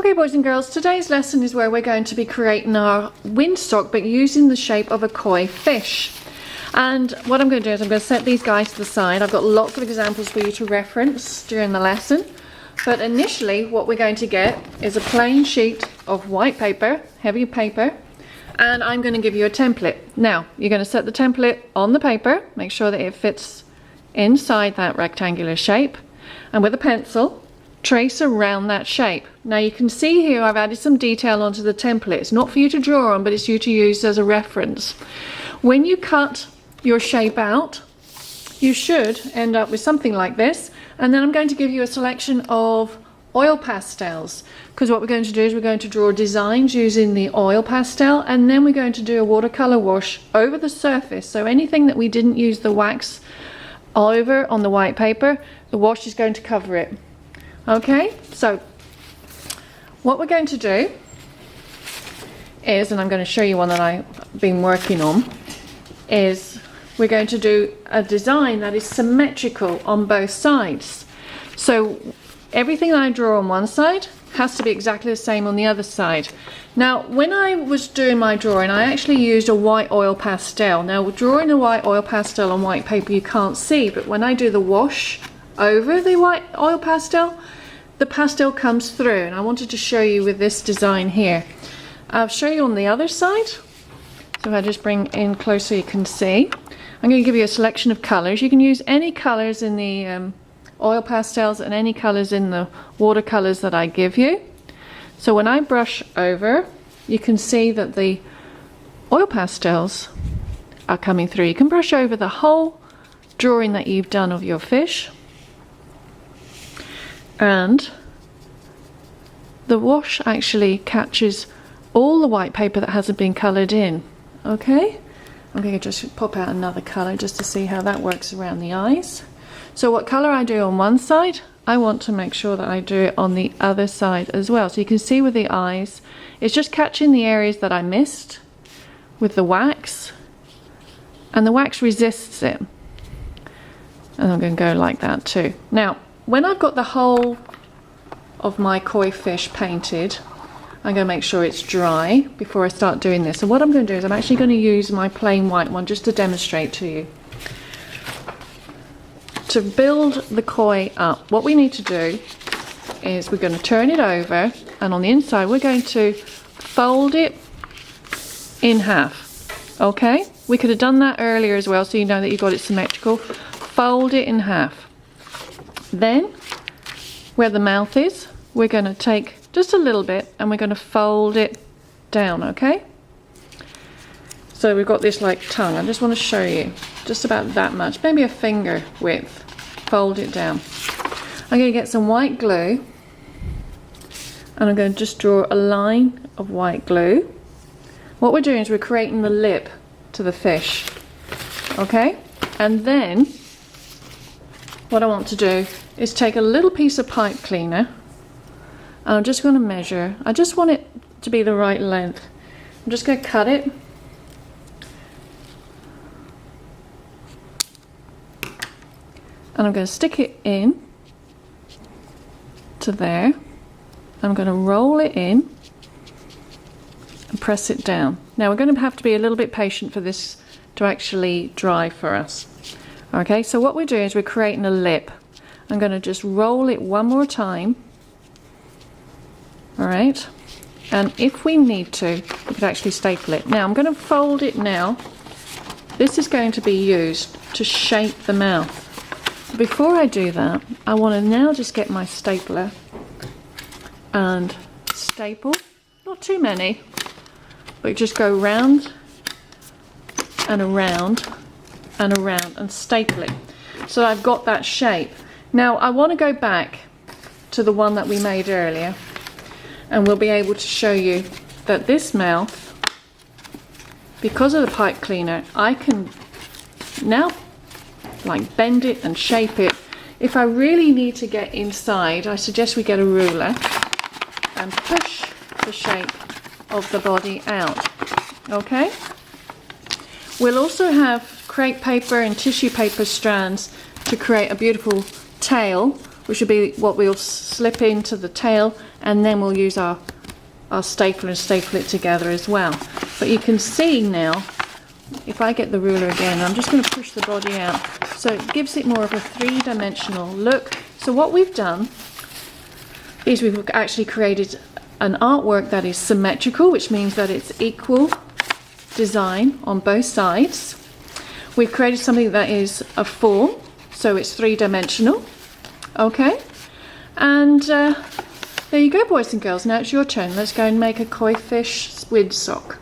Okay, boys and girls, today's lesson is where we're going to be creating our windsock, but using the shape of a koi fish. And what I'm going to do is I'm going to set these guys to the side. I've got lots of examples for you to reference during the lesson. But initially, what we're going to get is a plain sheet of white paper, heavy paper, and I'm going to give you a template. Now, you're going to set the template on the paper, make sure that it fits inside that rectangular shape, and with a pencil, trace around that shape. Now you can see here I've added some detail onto the template. It's not for you to draw on, but it's you to use as a reference. When you cut your shape out, you should end up with something like this, and then I'm going to give you a selection of oil pastels, because what we're going to do is we're going to draw designs using the oil pastel, and then we're going to do a watercolor wash over the surface. So anything that we didn't use the wax over on the white paper, the wash is going to cover it. Okay, so what we're going to do is, and I'm going to show you one that I've been working on, is we're going to do a design that is symmetrical on both sides. So everything that I draw on one side has to be exactly the same on the other side. Now, when I was doing my drawing, I actually used a white oil pastel. Now, drawing a white oil pastel on white paper you can't see, but when I do the wash over the white oil pastel, the pastel comes through, and I wanted to show you with this design here. I'll show you on the other side. So if I just bring in closer, you can see. I'm going to give you a selection of colors. You can use any colors in the oil pastels and any colors in the watercolors that I give you. So when I brush over, you can see that the oil pastels are coming through. You can brush over the whole drawing that you've done of your fish, and the wash actually catches all the white paper that hasn't been coloured in. Okay, I'm going to just pop out another colour just to see how that works around the eyes. So what colour I do on one side, I want to make sure that I do it on the other side as well. So you can see with the eyes, it's just catching the areas that I missed with the wax, and the wax resists it. And I'm going to go like that too. Now, when I've got the whole of my koi fish painted, I'm going to make sure it's dry before I start doing this. So what I'm going to do is I'm actually going to use my plain white one just to demonstrate to you. To build the koi up, what we need to do is we're going to turn it over, and on the inside we're going to fold it in half. Okay? We could have done that earlier as well, so you know that you've got it symmetrical. Fold it in half. Then, where the mouth is, we're going to take just a little bit and we're going to fold it down, okay? So we've got this like tongue. I just want to show you just about that much, maybe a finger width. Fold it down. I'm going to get some white glue, and I'm going to just draw a line of white glue. What we're doing is we're creating the lip to the fish, okay? And then what I want to do is take a little piece of pipe cleaner, and I'm just going to measure. I just want it to be the right length. I'm just going to cut it. And I'm going to stick it in to there. I'm going to roll it in and press it down. Now we're going to have to be a little bit patient for this to actually dry for us. Okay, so what we're doing is we're creating a lip. I'm going to just roll it one more time. Alright, and if we need to, we could actually staple it. Now I'm going to fold it now. This is going to be used to shape the mouth. Before I do that, I want to now just get my stapler and staple, not too many, but just go round and around and around and staple it so I've got that shape. Now I want to go back to the one that we made earlier, and we'll be able to show you that this mouth, because of the pipe cleaner, I can now like bend it and shape it. If I really need to get inside, I suggest we get a ruler and push the shape of the body out. Okay? We'll also have crepe paper and tissue paper strands to create a beautiful tail which would be what we'll slip into the tail, and then we'll use our stapler and staple it together as well. But you can see now, if I get the ruler again, I'm just going to push the body out, so it gives it more of a three-dimensional look. So what we've done is we've actually created an artwork that is symmetrical, which means that it's equal design on both sides. We've created something that is a form, so it's three-dimensional. Okay, and there you go, boys and girls. Now it's your turn. Let's go and make a koi fish windsock.